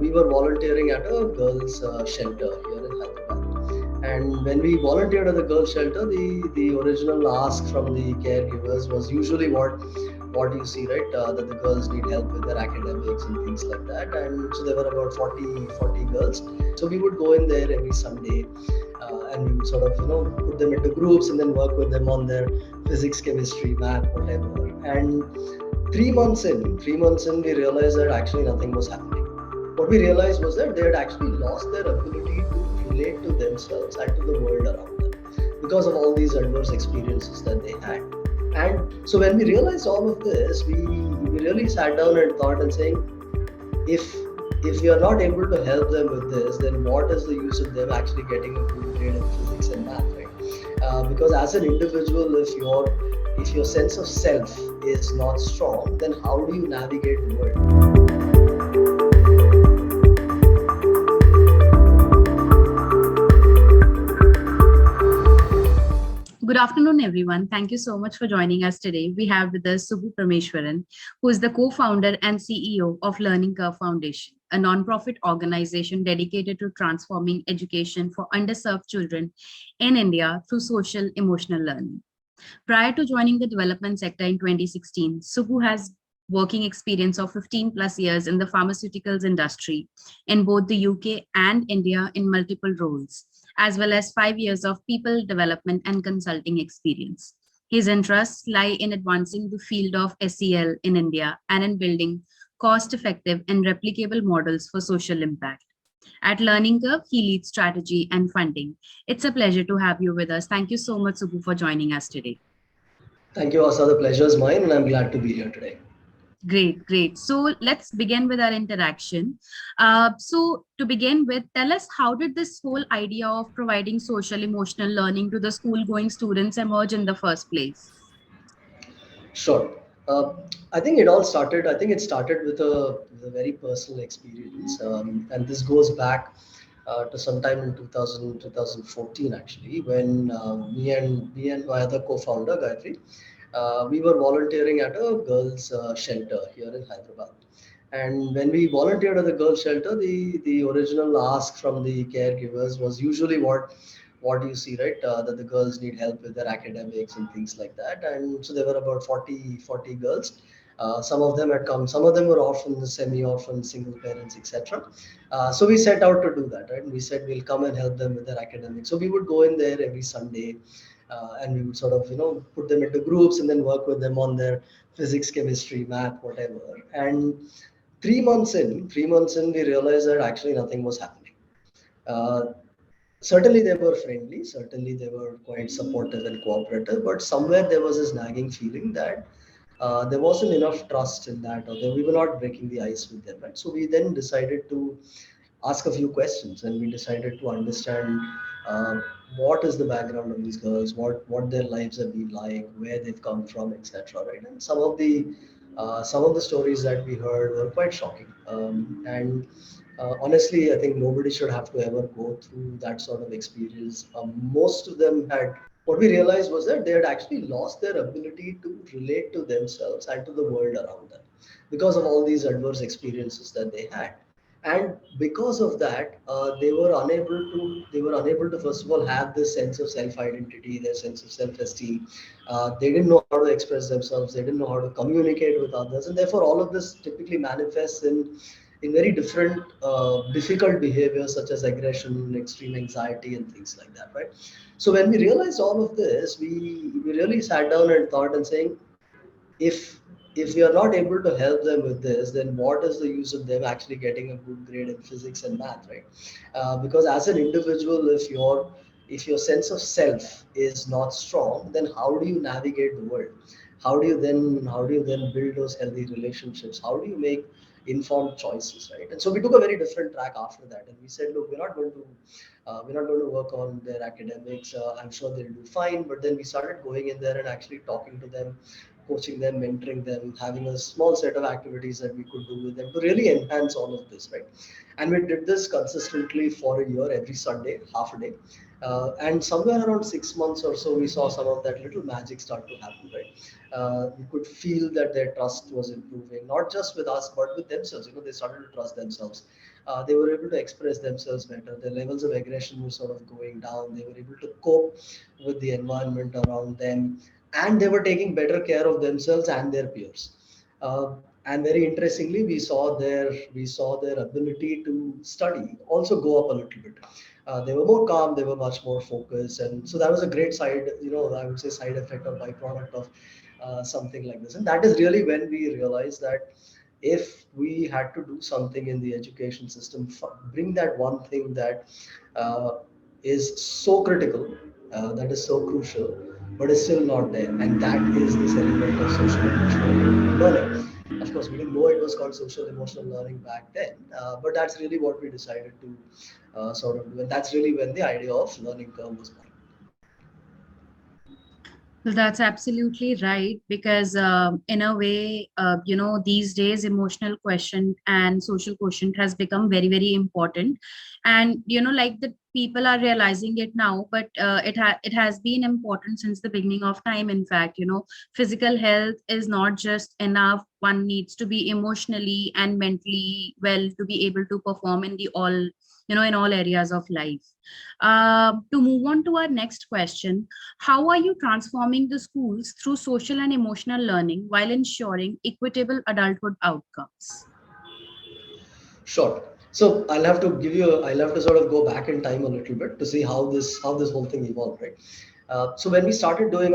we were volunteering at a girls' shelter here in Hyderabad. And when we volunteered at the girls' shelter, the original ask from the caregivers was usually what you see, right? That the girls need help with their academics and things like that. And so there were about 40 girls. So we would go in there every Sunday, and we would sort of put them into groups and then work with them on their physics, chemistry, math, whatever. And 3 months in, we realized that actually nothing was happening. What we realized was that they had actually lost their ability to relate to themselves and to the world around them because of all these adverse experiences that they had. And so when we realized all of this, we really sat down and thought and saying, if if you're not able to help them with this, then what is the use of them actually getting a good grade in physics and math, right? Because as an individual, if your sense of self is not strong, then how do you navigate the world? Good afternoon, everyone. Thank you so much for joining us today. We have with us Subbu Parameswaran, who is the co-founder and CEO of Learning Curve Foundation, a non-profit organization dedicated to transforming education for underserved children in India through social emotional learning. Prior to joining the development sector in 2016, Subbu has working experience of 15 plus years in the pharmaceuticals industry in both the UK and India in multiple roles, as well as 5 years of people development and consulting experience. His interests lie in advancing the field of SEL in India and in building cost effective and replicable models for social impact. At Learning Curve, he leads strategy and funding. It's a pleasure to have you with us. Thank you so much, Subbu, for joining us today. Thank you, Asa. The pleasure is mine, and I'm glad to be here today. Great, great. So let's begin with our interaction. So to begin with, tell us how did this whole idea of providing social emotional learning to the school-going students emerge in the first place? Sure. Uh, I think it all started. I think it started with a very personal experience, and this goes back to sometime in 2014 actually, when me and my other co-founder Gayatri, we were volunteering at a girls' shelter here in Hyderabad. And when we volunteered at the girls' shelter, the original ask from the caregivers was usually what you see, right? That the girls need help with their academics and things like that. And so there were about 40 girls. Some of them had come, some of them were orphans, semi-orphans, single parents, etc. So we set out to do that, right? And we said we'll come and help them with their academics. So we would go in there every Sunday, and we would sort of put them into groups and then work with them on their physics, chemistry, math, whatever. And 3 months in, we realized that actually nothing was happening. Uh, Certainly they were friendly, certainly they were quite supportive and cooperative, but somewhere there was this nagging feeling that there wasn't enough trust in that, or that we were not breaking the ice with them, right? So we then decided to ask a few questions, and we decided to understand uh, what is the background of these girls, what their lives have been like, where they've come from, etc. Right? And some of the stories that we heard were quite shocking. And honestly, I think nobody should have to ever go through that sort of experience. Most of them had. What we realized was that they had actually lost their ability to relate to themselves and to the world around them because of all these adverse experiences that they had. And because of that, they were unable to first of all have this sense of self identity, their sense of self esteem. They didn't know how to express themselves, they didn't know how to communicate with others, and therefore all of this typically manifests in very different difficult behaviors such as aggression, extreme anxiety, and things like that, right? So when we realized all of this, we really sat down and thought and saying, if if we are not able to help them with this, then what is the use of them actually getting a good grade in physics and math, right? Because as an individual, if your sense of self is not strong, then how do you navigate the world? How do you then build those healthy relationships? How do you make informed choices, right? And so we took a very different track after that, and we said, look, we're not going to work on their academics. I'm sure they'll do fine, but then we started going in there and actually talking to them, coaching them, mentoring them, having a small set of activities that we could do with them to really enhance all of this, right? And we did this consistently for a year, every Sunday, half a day. And somewhere around 6 months or so, we saw some of that little magic start to happen, right? We could feel that their trust was improving, not just with us, but with themselves. They started to trust themselves. They were able to express themselves better. Their levels of aggression were sort of going down. They were able to cope with the environment around them, and they were taking better care of themselves and their peers. Uh, and very interestingly, we saw their ability to study also go up a little bit. They were more calm, they were much more focused, and so that was a great side, I would say, side effect or byproduct of something like this. And that is really when we realized that if we had to do something in the education system, bring that one thing that uh, is so critical, that is so crucial, but is still not there, and that is this element of social emotional learning. Of course, we didn't know it was called social emotional learning back then, but that's really what we decided to sort of do, and that's really when the idea of learning curve was born. Well, that's absolutely right because, in a way, these days emotional quotient and social quotient has become very, very important, and like the people are realizing it now, but it has been important since the beginning of time. In fact, physical health is not just enough. One needs to be emotionally and mentally well to be able to perform in the all in all areas of life. To move on to our next question, how are you transforming the schools through social and emotional learning while ensuring equitable adulthood outcomes? Sure. So I'll have to sort of go back in time a little bit to see how this whole thing evolved, right? So when we started doing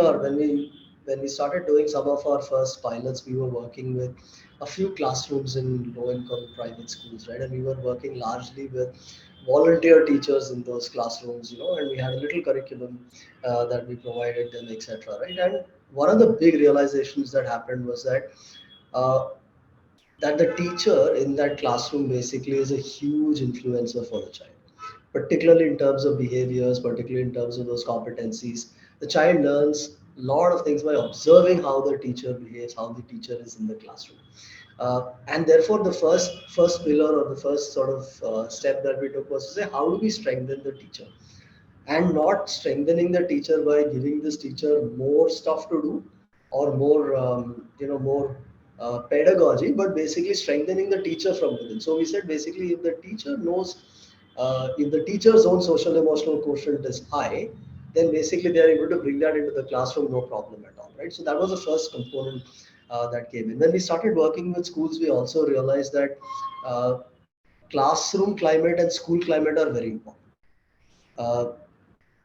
some of our first pilots, we were working with a few classrooms in low-income private schools, right? And we were working largely with volunteer teachers in those classrooms, and we had a little curriculum that we provided them, etc. Right? And one of the big realizations that happened was uh, that the teacher in that classroom basically is a huge influencer for the child, particularly in terms of behaviors, particularly in terms of those competencies. The child learns a lot of things by observing how the teacher behaves, how the teacher is in the classroom. And therefore, the first pillar or the first sort of step that we took was to say, how do we strengthen the teacher? And not strengthening the teacher by giving this teacher more stuff to do or more pedagogy, but basically strengthening the teacher from within. So we said basically, if the teacher knows, if the teacher's own social emotional quotient is high, then basically they are able to bring that into the classroom, no problem at all, right? So that was the first component that came in. When we started working with schools, we also realized that uh, classroom climate and school climate are very important. Uh,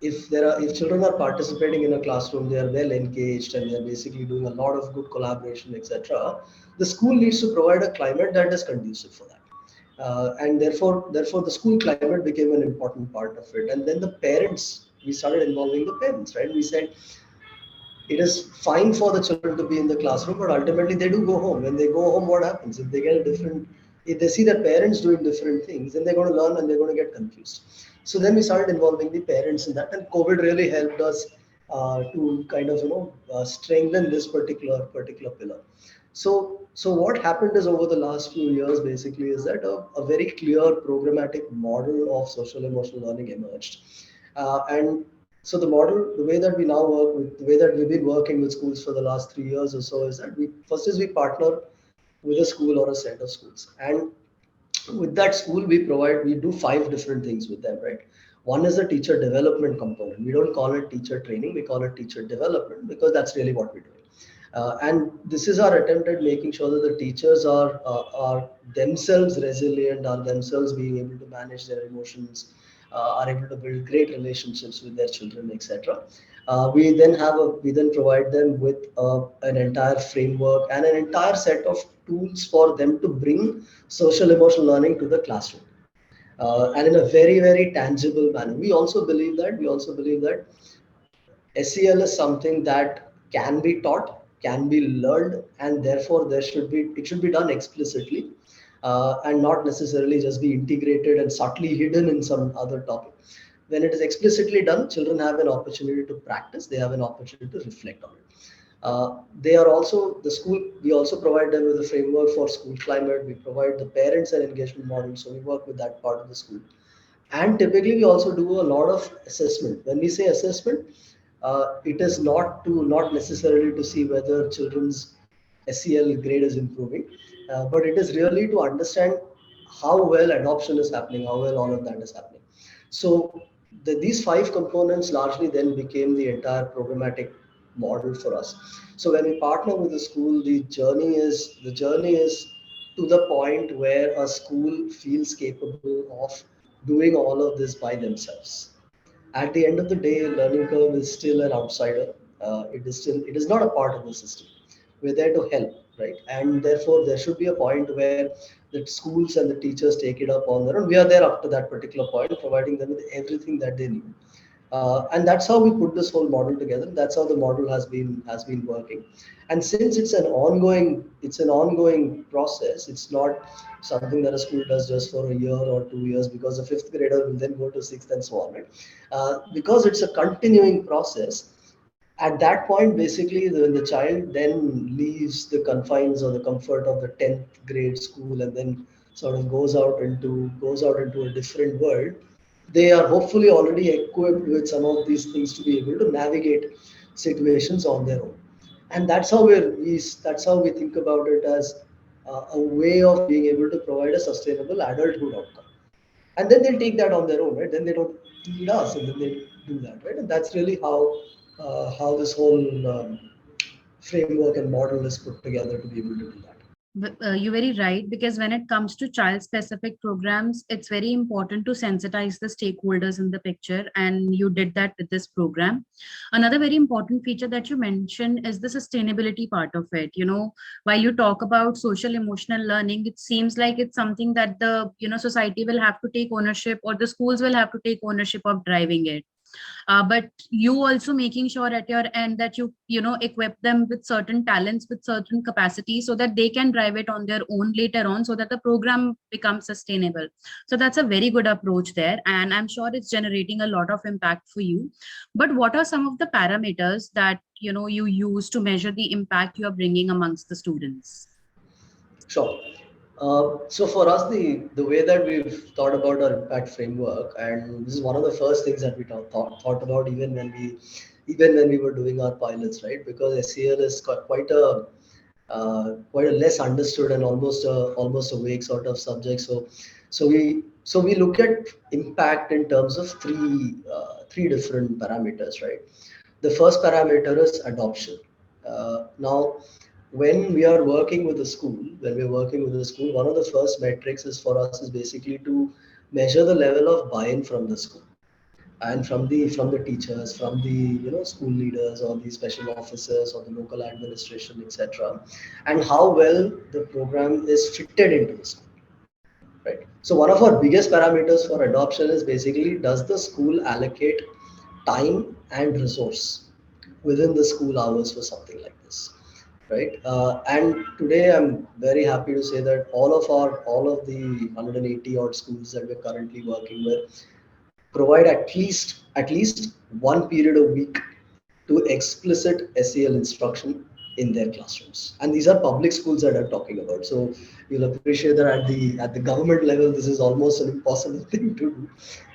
if children are participating in a classroom, they are well engaged and they are basically doing a lot of good collaboration, etc. The school needs to provide a climate that is conducive for that. And therefore the school climate became an important part of it. And then the parents, we started involving the parents, right? We said it is fine for the children to be in the classroom, but ultimately they do go home. When they go home, what happens? If they see their parents doing different things, then they're going to learn and they're going to get confused. So then we started involving the parents in that, and COVID really helped us to kind of strengthen this particular pillar. So what happened is over the last few years, basically, is that a very clear programmatic model of social emotional learning emerged, and so the way that we now work with, the way that we've been working with schools for the last 3 years or so, is that we partner with a school or a set of schools, and with that school we do five different things with them, right? One is the teacher development component. We don't call it teacher training, we call it teacher development, because that's really what we're doing. And this is our attempt at making sure that the teachers are themselves resilient, are themselves being able to manage their emotions, are able to build great relationships with their children, etc. We then provide them with an entire framework and an entire set of tools for them to bring social emotional learning to the classroom, and in a very very tangible manner. We also believe that SEL is something that can be taught, can be learned, and therefore it should be done explicitly, and not necessarily just be integrated and subtly hidden in some other topic. When it is explicitly done, children have an opportunity to practice. They have an opportunity to reflect on it. They are also the school. We also provide them with a framework for school climate. We provide the parents an engagement model, so we work with that part of the school. And typically we also do a lot of assessment. When we say assessment, it is not necessarily to see whether children's SEL grade is improving, but it is really to understand how well adoption is happening, how well all of that is happening. So these five components largely then became the entire programmatic model for us. So when we partner with the school, the journey is to the point where a school feels capable of doing all of this by themselves. At the end of the day, learning curve is still an outsider. It is not a part of the system. We're there to help, right? And therefore there should be a point where the schools and the teachers take it up on their own. We are there up to that particular point, providing them with everything that they need. And that's how we put this whole model together. That's how the model has been working. And since it's an ongoing process, it's not something that a school does just for a year or 2 years, because a fifth grader will then go to sixth and so on, right? Because it's a continuing process. At that point, basically, when the child then leaves the confines or the comfort of the 10th grade school and then sort of goes out into a different world, they are hopefully already equipped with some of these things to be able to navigate situations on their own. And that's how we think about it, as a way of being able to provide a sustainable adulthood outcome. And then they'll take that on their own, right? Then they don't need us, and then they do that, right? And that's really how this whole framework and model is put together to be able to do that. You're very right, because when it comes to child specific programs, it's very important to sensitize the stakeholders in the picture, and you did that with this program. Another very important feature that you mentioned is the sustainability part of it. While you talk about social emotional learning, it seems like it's something that the society will have to take ownership, or the schools will have to take ownership of driving it. But you also making sure at your end that you equip them with certain talents, with certain capacities, so that they can drive it on their own later on, so that the program becomes sustainable. So that's a very good approach there, and I'm sure it's generating a lot of impact for you. But what are some of the parameters that you use to measure the impact you are bringing amongst the students? Sure. So for us, the way that we've thought about our impact framework, and this is one of the first things that we thought about even when we were doing our pilots, right? Because SEL is quite a less understood and almost a vague sort of subject. So we look at impact in terms of three different parameters, right? The first parameter is adoption. Now, when we're working with the school, one of the first metrics is for us is basically to measure the level of buy-in from the school and from the teachers, from the school leaders or the special officers or the local administration, etc., and how well the program is fitted into the school, right? So one of our biggest parameters for adoption is basically, does the school allocate time and resource within the school hours for something like this, right? And today I'm very happy to say that all of the 180 odd schools that we're currently working with provide at least one period a week to explicit SEL instruction in their classrooms. And these are public schools that I'm talking about. So you'll appreciate that at the government level, this is almost an impossible thing to do.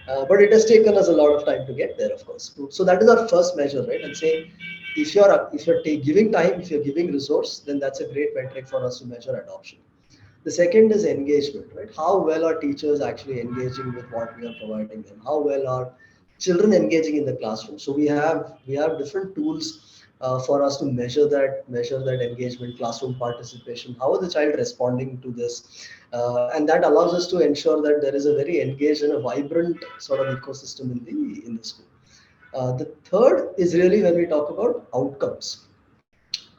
But it has taken us a lot of time to get there, of course. So that is our first measure, right? And say, if you're giving time, if you're giving resource, then that's a great metric for us to measure adoption. The second is engagement, right? How well are teachers actually engaging with what we are providing them? How well are children engaging in the classroom? So we have different tools for us to measure that engagement, classroom participation. How are the child responding to this? And that allows us to ensure that there is a very engaged and a vibrant sort of ecosystem in the school. The third is really when we talk about outcomes.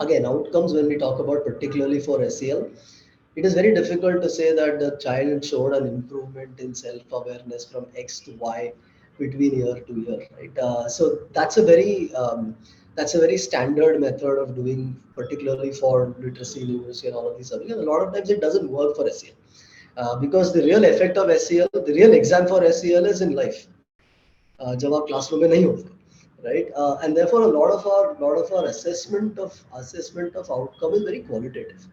Again, outcomes, when we talk about particularly for SEL, it is very difficult to say that the child showed an improvement in self-awareness from X to Y between year to year, right? So that's a very standard method of doing, particularly for literacy, numeracy, and all of these subjects. And a lot of times it doesn't work for SEL, because the real effect of SEL, the real exam for SEL is in life. जब आप classroom में नहीं होते, right? And therefore a lot of our assessment of outcome is very qualitative.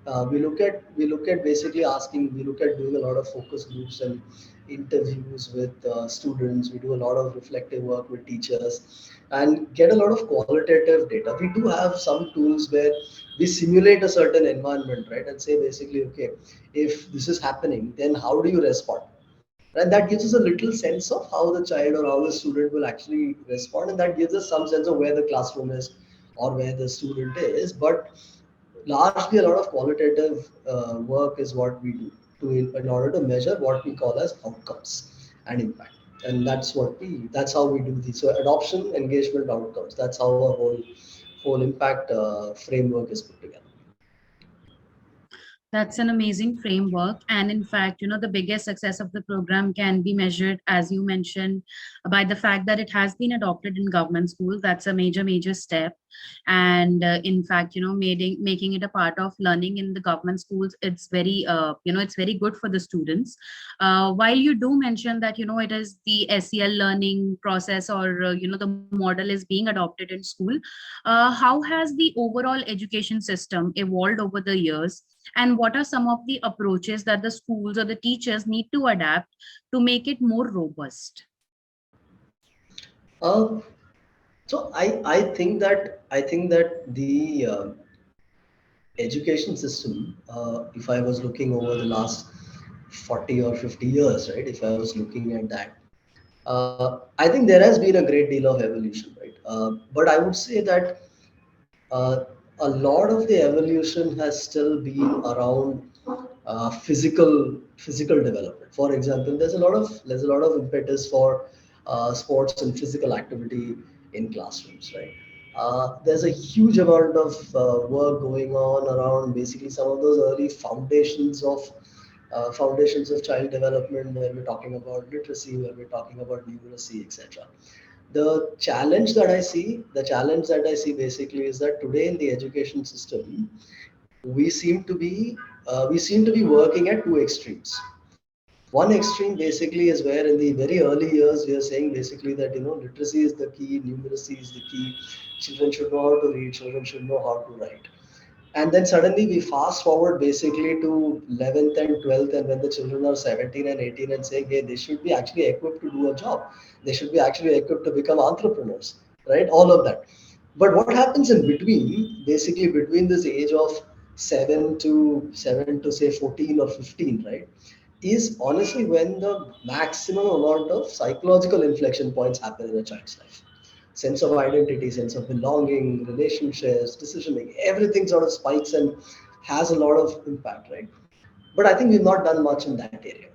We look at basically asking. We look at doing a lot of focus groups and interviews with students. We do a lot of reflective work with teachers and get a lot of qualitative data. We do have some tools where we simulate a certain environment, right, and say basically, okay, if this is happening, then how do you respond? And that gives us a little sense of how the child or how the student will actually respond, and that gives us some sense of where the classroom is or where the student is. But largely a lot of qualitative work is what we do in order to measure what we call as outcomes and impact, and that's how we do this. So adoption, engagement, outcomes, that's how our whole impact framework is put together. That's an amazing framework. And in fact, the biggest success of the program can be measured, as you mentioned, by the fact that it has been adopted in government schools. That's a major, major step. And in fact, making it a part of learning in the government schools, it's very good for the students. While you do mention that, it is the SEL learning process, or, the model is being adopted in school, how has the overall education system evolved over the years? And what are some of the approaches that the schools or the teachers need to adapt to make it more robust? uh, so I think that the education system, if I was looking over the last 40 or 50 years, right, if I was looking at that, I think there has been a great deal of evolution, right? But I would say that uh, a lot of the evolution has still been around physical development. For example, there's a lot of impetus for sports and physical activity in classrooms, right? There's a huge amount of work going on around basically some of those early foundations of child development, where we're talking about literacy, where we're talking about numeracy, etc. The challenge that I see basically is that today in the education system, we seem to be working at two extremes. One extreme basically is where in the very early years we are saying basically that literacy is the key, numeracy is the key. Children should know how to read, children should know how to write. And then suddenly we fast forward basically to 11th and 12th, and when the children are 17 and 18 and saying, hey, they should be actually equipped to do a job. They should be actually equipped to become entrepreneurs, right? All of that. But what happens in between, basically between this age of 7 to say 14 or 15, right, is honestly when the maximum amount of psychological inflection points happen in a child's life. Sense of identity, sense of belonging, relationships, decision making, everything sort of spikes and has a lot of impact, right? But I think we've not done much in that area,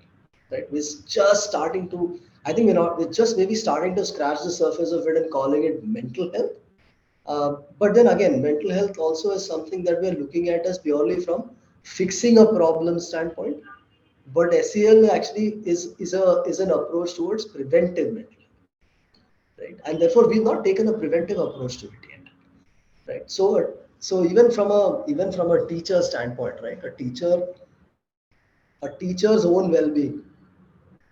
right? We're just starting to, I think we're just maybe starting to scratch the surface of it and calling it mental health. But then again, mental health also is something that we're looking at as purely from fixing a problem standpoint. But SEL actually is an approach towards preventive mental health, right? And therefore, we've not taken a preventive approach to it yet, right? So even from a teacher standpoint, right, a teacher's own well-being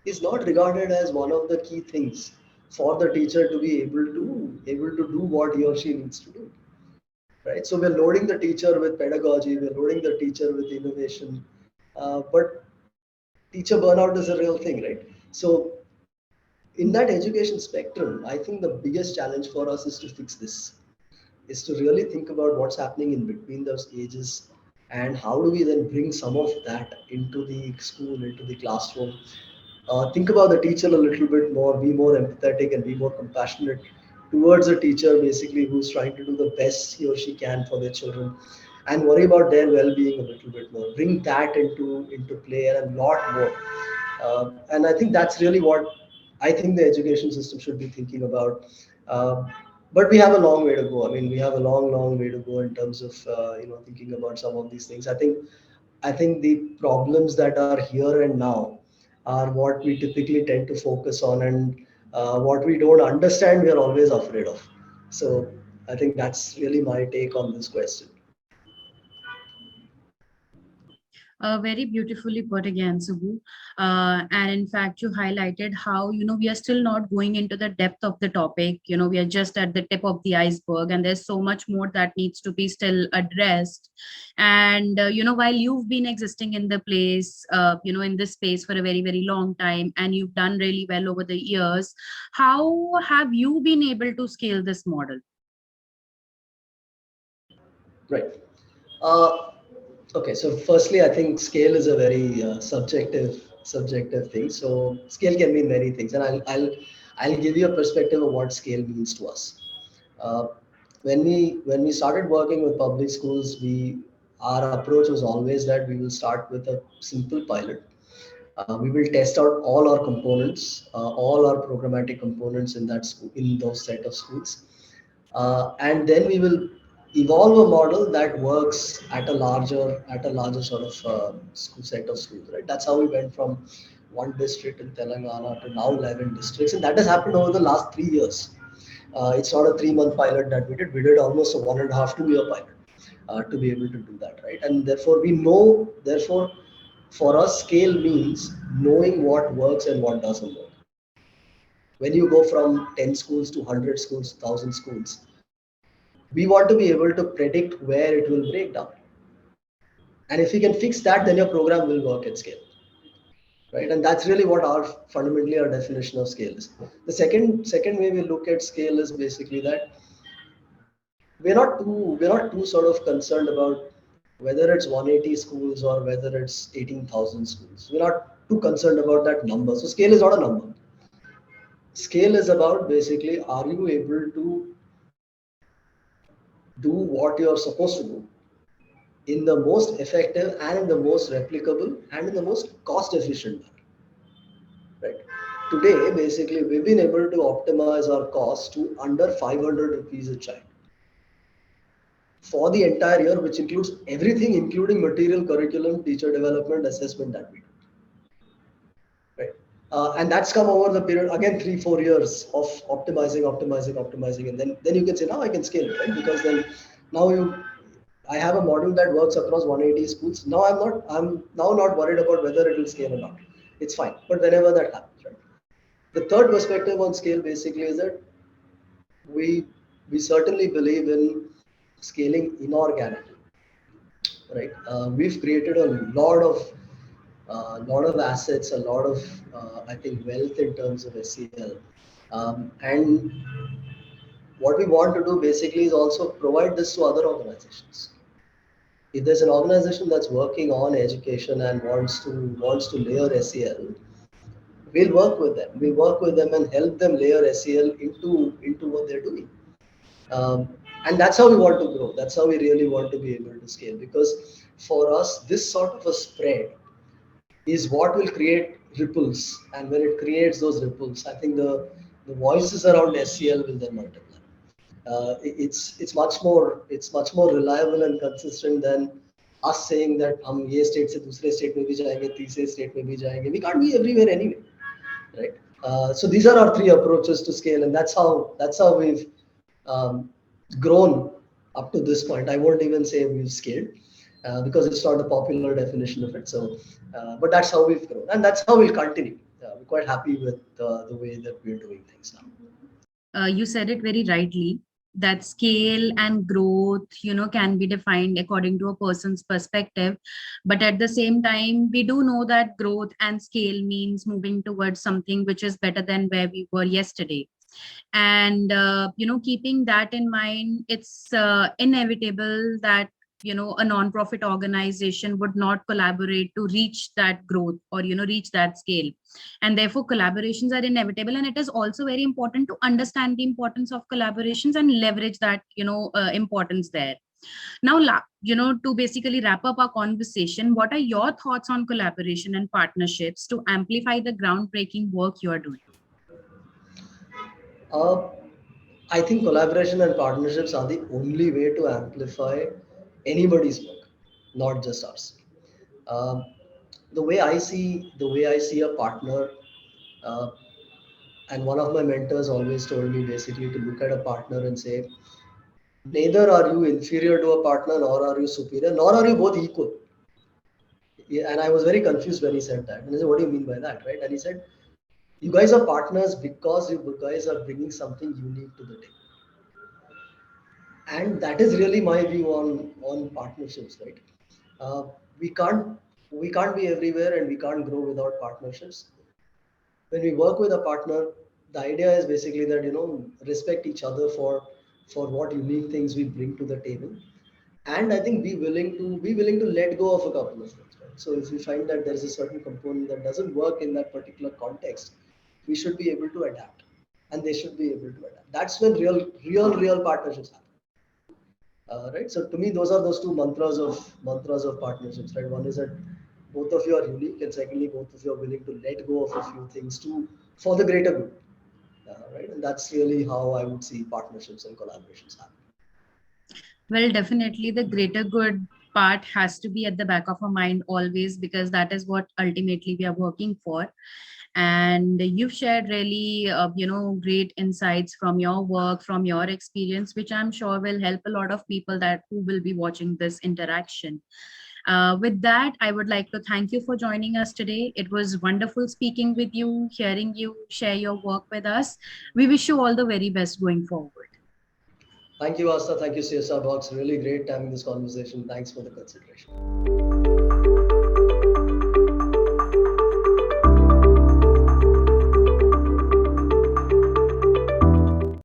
is not regarded as one of the key things for the teacher to be able to do what he or she needs to do, right? So we're loading the teacher with pedagogy, we're loading the teacher with innovation, but teacher burnout is a real thing, right? So in that education spectrum, I think the biggest challenge for us is to fix this, is to really think about what's happening in between those ages, and how do we then bring some of that into the school, into the classroom. Think about the teacher a little bit more, be more empathetic and be more compassionate towards a teacher basically who's trying to do the best he or she can for their children, and worry about their well-being a little bit more, bring that into play and a lot more. And I think that's really what I think the education system should be thinking about. Uh, but we have a long way to go. I mean, we have a long way to go in terms of thinking about some of these things. I think the problems that are here and now are what we typically tend to focus on, and what we don't understand, we are always afraid of. So I think that's really my take on this question. Very beautifully put again, Subbu. And in fact, you highlighted how, we are still not going into the depth of the topic. We are just at the tip of the iceberg, and there's so much more that needs to be still addressed. And, while you've been existing in the place, in this space for a very, very long time, and you've done really well over the years, how have you been able to scale this model? Right. Uh, okay. So firstly, I think scale is a very subjective thing. So scale can mean many things, and I'll give you a perspective of what scale means to us. Uh, when we started working with public schools, we our approach was always that we will start with a simple pilot. We will test out all our components, all our programmatic components in that school, in those set of schools, and then we will evolve a model that works at a larger sort of school set of schools. Right. That's how we went from one district in Telangana to now 11 districts, and that has happened over the last 3 years. It's not a 3 month pilot that we did. We did almost a 1.5 2 year pilot to be able to do that, right? And therefore, we know. Therefore, for us, scale means knowing what works and what doesn't work. When you go from 10 schools to 100 schools, 1,000 schools, we want to be able to predict where it will break down. And if you can fix that, then your program will work at scale, right? And that's really what our fundamentally our definition of scale is. The second way we look at scale is basically that we're not too sort of concerned about whether it's 180 schools or whether it's 18,000 schools. We're not too concerned about that number. So scale is not a number. Scale is about basically, are you able to do what you're supposed to do in the most effective and in the most replicable and in the most cost efficient manner, right? Today, basically, we've been able to optimize our costs to under 500 rupees a child for the entire year, which includes everything, including material, curriculum, teacher development, assessment that we do, right? And that's come over the period again 3 4 years of optimizing, and then you can say now I can scale it, right? Because then now I have a model that works across 180 schools. Now I'm now not worried about whether it will scale or not. It's fine. But whenever that happens, right? The third perspective on scale basically is that we we certainly believe in scaling inorganically, right? We've created a lot of assets, a lot of I think wealth in terms of SEL, and what we want to do basically is also provide this to other organizations. If there's an organization that's working on education and wants to layer SEL, we'll work with them. We work with them and help them layer SEL into what they're doing. And that's how we want to grow. That's how we really want to be able to scale. Because for us, this sort of a spread is what will create ripples. And when it creates those ripples, I think the voices around SEL will then multiply. It's much more reliable and consistent than us saying that हम ये state से दूसरे state में भी जाएंगे, तीसरे state में भी जाएंगे. We can't be everywhere anyway, right? So these are our three approaches to scale, and that's how we've um, grown up to this point. I won't even say we've scaled because it's not a popular definition of it. So, but that's how we've grown, and that's how we'll continue. We're quite happy with the way that we're doing things now. You said it very rightly that scale and growth, can be defined according to a person's perspective. But at the same time, we do know that growth and scale means moving towards something which is better than where we were yesterday. And keeping that in mind, it's inevitable that a non-profit organization would not collaborate to reach that growth, or reach that scale. And therefore collaborations are inevitable, and it is also very important to understand the importance of collaborations and leverage that importance there. Now, to basically wrap up our conversation, what are your thoughts on collaboration and partnerships to amplify the groundbreaking work you are doing? Uh, I think collaboration and partnerships are the only way to amplify anybody's work, not just ours. Um, the way I see a partner, uh, and one of my mentors always told me basically to look at a partner and say, neither are you inferior to a partner, nor are you superior, nor are you both equal. Yeah, and I was very confused when he said that. And I said, what do you mean by that, right? And he said, you guys are partners because you guys are bringing something unique to the table. And that is really my view on partnerships, right? uh, we can't we can't be everywhere and we can't grow without partnerships. When we work with a partner, the idea is basically that respect each other for what unique things we bring to the table, and I think be willing to let go of a couple of things, right? So if we find that there is a certain component that doesn't work in that particular context, we should be able to adapt, and they should be able to adapt. That's when real partnerships happen. Right. So to me, those are those two mantras of partnerships. Right. One is that both of you are unique, and secondly, both of you are willing to let go of a few things to for the greater good. Right. And that's really how I would see partnerships and collaborations happen. Well, definitely the greater good part has to be at the back of our mind always, because that is what ultimately we are working for. And you've shared really great insights from your work, from your experience, which I'm sure will help a lot of people that who will be watching this interaction. With that, I would like to thank you for joining us today. It was wonderful speaking with you, hearing you share your work with us. We wish you all the very best going forward. Thank you, Asta. Thank you, CSR Box. Really great having this conversation. Thanks for the consideration.